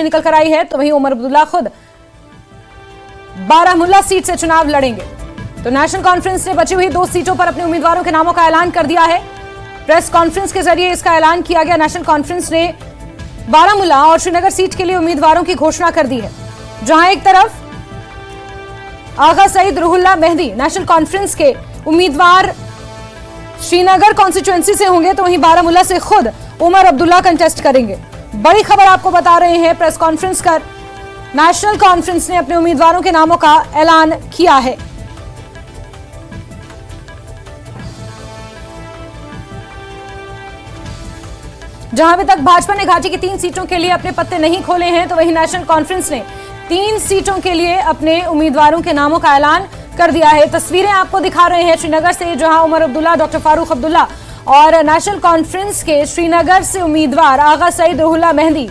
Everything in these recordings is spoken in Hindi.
निकल कर आई है, तो वहीं उमर अब्दुल्ला खुद बारामुल्ला सीट से चुनाव लड़ेंगे। तो नेशनल कॉन्फ्रेंस ने बची हुई 2 सीटों पर अपने उम्मीदवारों के नामों का ऐलान कर दिया है। प्रेस कॉन्फ्रेंस के जरिए इसका ऐलान किया गया। नेशनल कॉन्फ्रेंस ने बारामुल्ला और श्रीनगर सीट के लिए उम्मीदवारों की घोषणा कर दी है। जहां एक तरफ आगा सईद रुहुल्ला मेहदी नेशनल कॉन्फ्रेंस के उम्मीदवार श्रीनगर कॉन्स्टिट्यूएंसी से होंगे, तो वहीं बारामुल्ला से खुद उमर अब्दुल्ला कंटेस्ट करेंगे। बड़ी खबर आपको बता रहे हैं, प्रेस कॉन्फ्रेंस कर नेशनल कॉन्फ्रेंस ने अपने उम्मीदवारों के नामों का ऐलान किया है। जहां अभी तक भाजपा ने घाटी की 3 सीटों के लिए अपने पत्ते नहीं खोले हैं, तो वहीं नेशनल कॉन्फ्रेंस ने 3 सीटों के लिए अपने उम्मीदवारों के नामों का ऐलान कर दिया है। तस्वीरें आपको दिखा रहे हैं श्रीनगर से, जहां उमर अब्दुल्ला, डॉक्टर फारूक अब्दुल्ला और नेशनल कॉन्फ्रेंस के श्रीनगर से उम्मीदवार आगा सईद रुहुल्ला मेहदी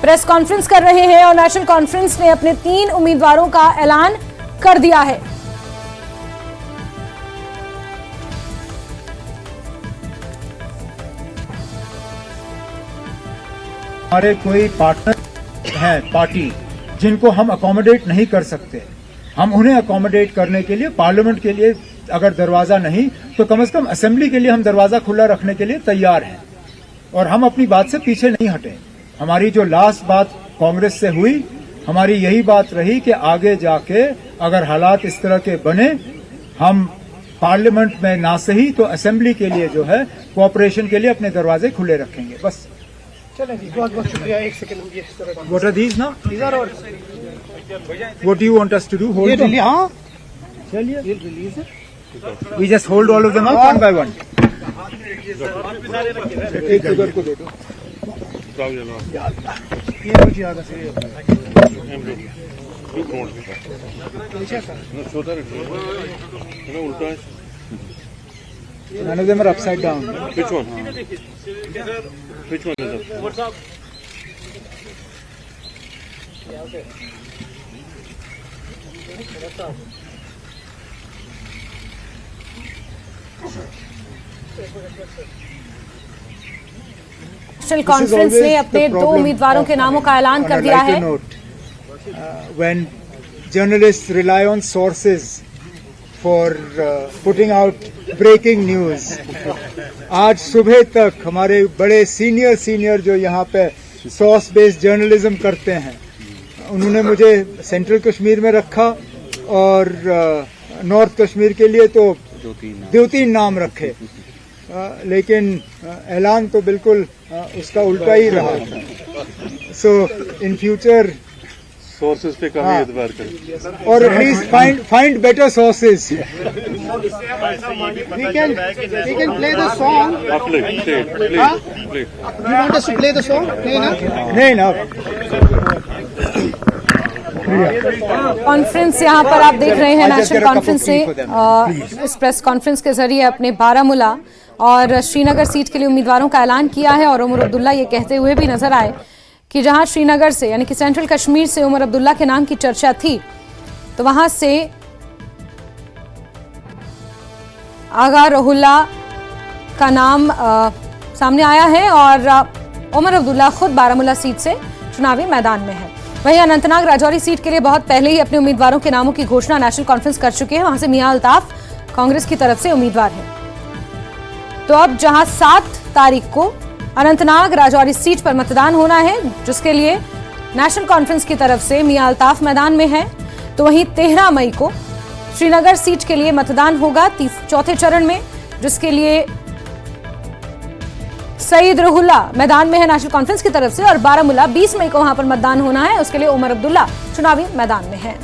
प्रेस कॉन्फ्रेंस कर रहे हैं और नेशनल कॉन्फ्रेंस ने अपने 3 उम्मीदवारों का ऐलान कर दिया है। हमारे कोई पार्टनर है पार्टी जिनको हम अकोमोडेट नहीं कर सकते, हम उन्हें अकोमोडेट करने के लिए पार्लियामेंट के लिए अगर दरवाजा नहीं तो कम से कम असेंबली के लिए हम दरवाजा खुला रखने के लिए तैयार हैं और हम अपनी बात से पीछे नहीं हटे। हमारी जो लास्ट बात कांग्रेस से हुई, हमारी यही बात रही कि आगे जाके अगर हालात इस तरह के बने, हम पार्लियामेंट में ना सही तो असेंबली के लिए जो है कोऑपरेशन के लिए अपने दरवाजे खुले रखेंगे। बस चलें जी, बहुत बहुत शुक्रिया। एक second, What are these now? these are all What do you want us to do? Hold ये them? रिलीज, हाँ चलिए, ये रिलीज है। we just hold all of them up one by one. एक उधर को दे दो। ये हो जी आगे से None of them are upside down. Which one? Which one is it? What's up? National conference ने अपने 2 उम्मीदवारों के नामों का ऐलान कर दिया है। When journalists rely on sources for putting out breaking news, आज सुबह तक हमारे बड़े सीनियर जो यहाँ पे सोर्स बेस्ड जर्नलिज्म करते हैं, उन्होंने मुझे सेंट्रल कश्मीर में रखा और नॉर्थ कश्मीर के लिए तो 2-3 नाम रखे, लेकिन ऐलान तो बिल्कुल उसका उल्टा ही रहा। सो इन फ्यूचर सोर्सेज पे कम एतबार करें और at least find better sources. we can play the song. Play हाँ? Play You want us to play the song? नहीं ना? नहीं ना, कॉन्फ्रेंस यहाँ पर आप देख रहे हैं, नेशनल कॉन्फ्रेंस ने इस प्रेस कॉन्फ्रेंस के जरिए अपने बारामुल्ला और श्रीनगर सीट के लिए उम्मीदवारों का ऐलान किया है। और उमर अब्दुल्ला ये कहते हुए भी नजर आए कि जहां श्रीनगर से यानी कि सेंट्रल कश्मीर से उमर अब्दुल्ला के नाम की चर्चा थी, तो वहां से आगा रुहुल्ला का नाम सामने आया है और उमर अब्दुल्ला खुद बारामुल्ला सीट से चुनावी मैदान में है। वहीं अनंतनाग राजौरी सीट के लिए बहुत पहले ही अपने उम्मीदवारों के नामों की घोषणा नेशनल कॉन्फ्रेंस कर चुके हैं। वहां से मियां अल्ताफ कांग्रेस की तरफ से उम्मीदवार है। तो अब जहां 7 तारीख को अनंतनाग राजौरी सीट पर मतदान होना है, जिसके लिए नेशनल कॉन्फ्रेंस की तरफ से मियां अल्ताफ मैदान में है, तो वहीं 13 मई को श्रीनगर सीट के लिए मतदान होगा 4थे चरण में, जिसके लिए सईद रुहुल्ला मैदान में है नेशनल कॉन्फ्रेंस की तरफ से, और बारामुल्ला 20 मई को वहां पर मतदान होना है, उसके लिए उमर अब्दुल्ला चुनावी मैदान में है।